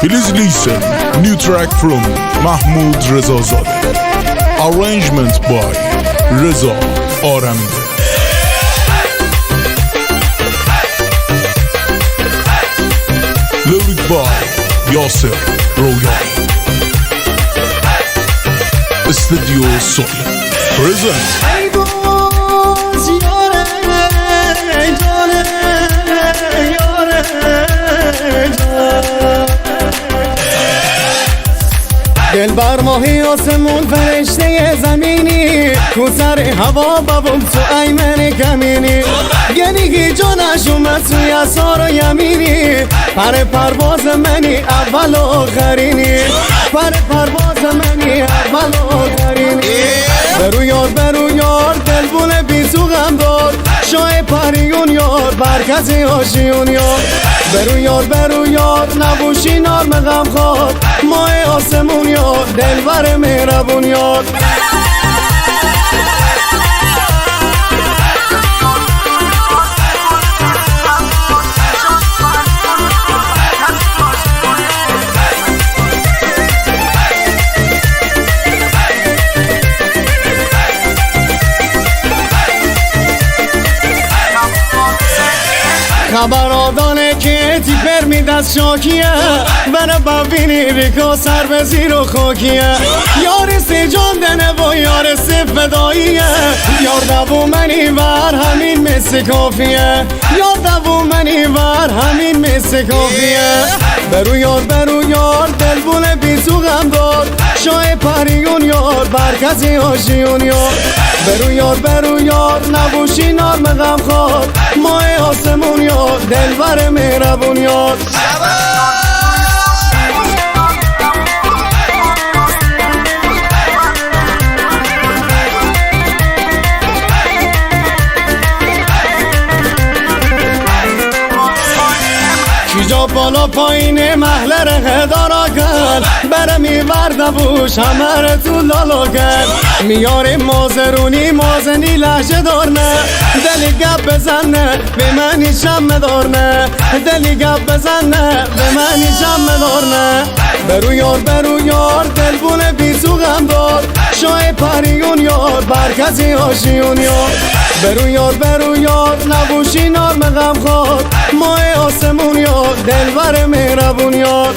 Please listen, new track from Mahmoud Rezazadeh. Arrangement by Reza Aramide. Lyric by Yasser Royal. Studio Soul presents. دل بر ماهی آسمون فرشته زمینی تو سر هوا بابم تو ایمن کمینی گنیگی جانش اومد توی اسار و یمینی پرواز منی اول و آخرینی پرواز منی اول و آخرینی برو یار دلبون بی تو غم دار شای پریون یار برکزی آشیون یار برو یار نبوشی نار مغم خواد ماه آسمون یار دلبر مهربون یار خبر آدانه که تیپر می دست شاکیه بره ببینی ریکا سر به زیر و خاکیه یار سی جان دنه و یار سی فداییه یار دو منی ور همین مثل کافیه یار دو منی ور همین مثل کافیه برو یار دلبون بی تو غم دار شای پریون یار برکزی آشیون یار برو یار نبوشی نار مغم خواد ماه آسمون یار دلبر مهربون یار جا بالا پایین محلر هدارا کن بره میورده بوش همه تو لالا کن میاره مازرونی مازنی لحجه دارنه دلی گپ بزنه به منی شمه دارنه دلی گپ بزنه به منی شمه دارنه برو یار دلبون بی تو غم دار شای پریون یار برکزی آشیون یار برو یار نبوشی نار مغم خواد ماه آسمون یار دلبر مهربون یار